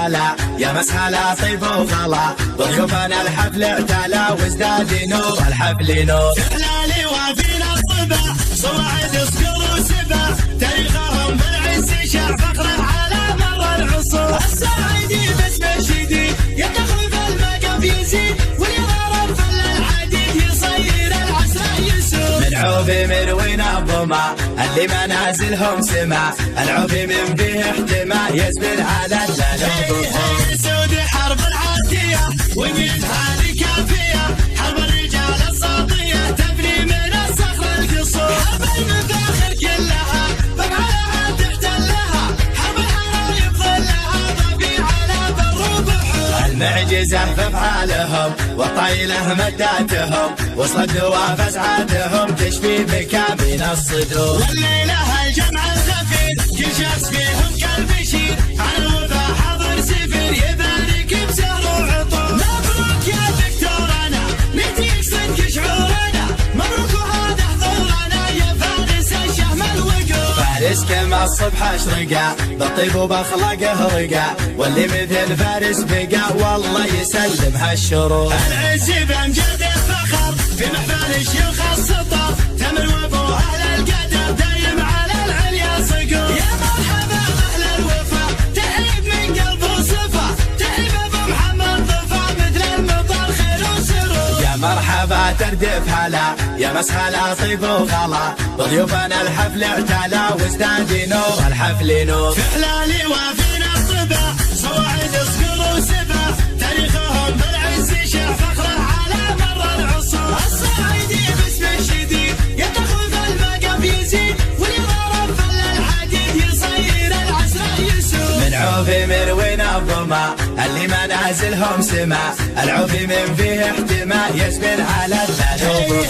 هلا يا مسهلا طيب وغلا ضيوفنا الحفل اعتلى وازداد نور الحفل نور. إحلالي وفينا الطبع صواعد صقر وسبع تاريخهم بالعز شاع فخر على مر العصور. الصاعدي باسم شديد يدخل في المقام يزيد واليرى فل الحديد يصير العسى يسور. من عوبي مروينا الظما اللي منازلهم سما العوبي من فيه احتماء يزبل على الذنوب. سود حرب العاتية وجد هذه كافية حرب الرجال الساطية تبني من الصخر القصور. حرب المفاخر كلها بقعها تحتلها حرب الحرايب ظلها ضبي على بر وبحور. المعجزة في افعالهم والطيلة مداتهم وصل الدواء فاسعادهم تشفي بكامل الصدور. والليلة الجمع الخفيف كل شخص فيهم كالبشير على الوفا حضر سفير يبارك بسهر وعطور. مبروك يا دكتورنا نتيك صدق شعورنا مبروك وهذا حضورنا يا فارس الشهم الوقور. فارس كما الصبح اشرقا بالطيب وباخلاقه رقا واللي مثل فارس بقى والله يسلم هالشرور. العز بامجاد الفخر في محفل الشيوخ السطر تمر وابو اهل القدر دايم على العليا صقور. يا مرحبا اهل الوفا تهيب من قلب وصفا تهيب ابو محمد ضفا مثل المطر خير وسرور. يا مرحبا تردف هلا يا مسهلا طيب وغلا بضيوفنا الحفل اعتلى وازداد نور الحفل نور. في إحلالي وفينا الطبع صواعد صقر وسبع تاريخهم بالعز شاع فخر على مر العصور. الصاعدي باسم شديد يدخل في المقام يزيد واليرى فل الحديد يصير العسى يسور. من عوفي مروينا الظما اللي منازلهم سما العوفي من فيه احتماء يزبل على الذنوب.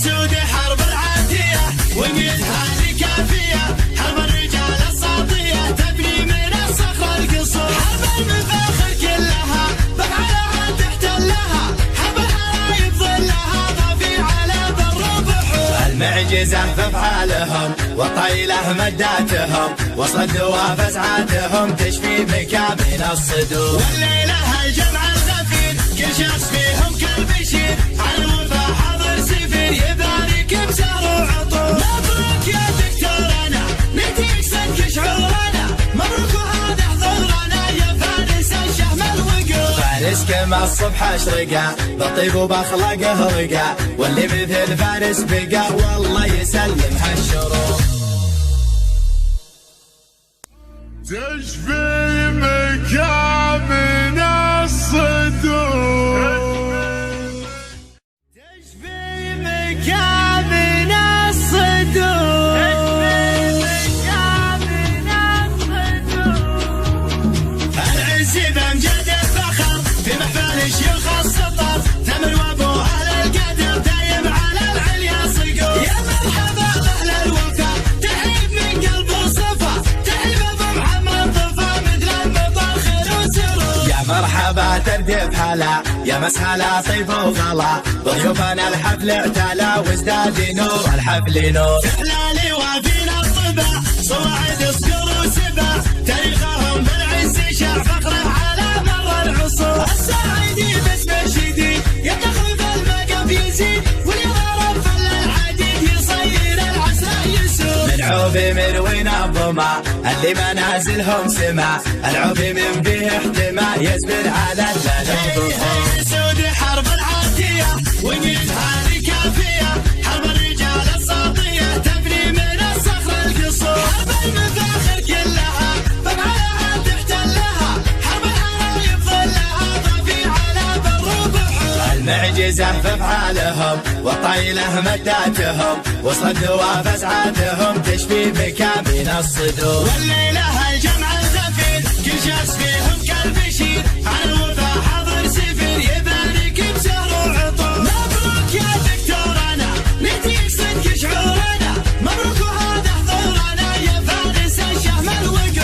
سود حرب العاتية وجد هذه كافية حرب الرجال الساطية تبني من الصخر القصور. حرب المفاخر كلها بقعها تحتلها حرب الحرايب ظلها ضبي على بر وبحور. المعجزة في افعالهم والطيلة مداتهم وصل الدواء فاسعادهم تشفي بكامل الصدور. والليلة الجمع الخفيف كل شخص فيهم كالبشير على الوفا حضر سفير يبارك بسهر وعطور. مبروك يا دكتورنا نتيك صدق شعورنا مبروك وهذا حضورنا يا فارس الشهم الوقور. فارس كما الصبح اشرقا بالطيب وباخلاقه رقا واللي مثل فارس بقى والله يسلم هالشرور. تشفي مكامن الصدور تشفي مكامن الصدور العز بامجاد الفخر في محفل الشيوخ السطر تمر وابو اهل القدر دايم على العليا صقور. يا مرحبا اهل الوفا تهيب من قلب وصفا تهيب ابو محمد ضفا مثل المطر خير وسرور. يا مرحبا تردف هلا يا مسهلا طيب وغلا ضيوفنا الحفل اعتلى وازداد نور الحفل نور. إحلالي وفينا الطبع صواعد صقر وسبع تاريخهم بالعز شاع فخر على مر العصور. الصاعدي باسم شديد يدخل في المقام يزيد واليرى فل الحديد يصير العسى يسور. من عوبي مروينا الظما اللي منازلهم سما العوبي من فيه احتماء يزبل على الذنوب. سود حرب العاتية وجد هذه كافية حرب الرجال الساطية تبني من الصخر القصور. حرب المفاخر كلها بقعها تحتلها حرب الحرايب ظلها ضبي على بر وبحور. المعجزة في افعالهم والطيلة مداتهم وصل الدواء فاسعادهم تشفي بكامل الصدور. والليلة الجمع الخفيف كل شخص فيهم كالبشير على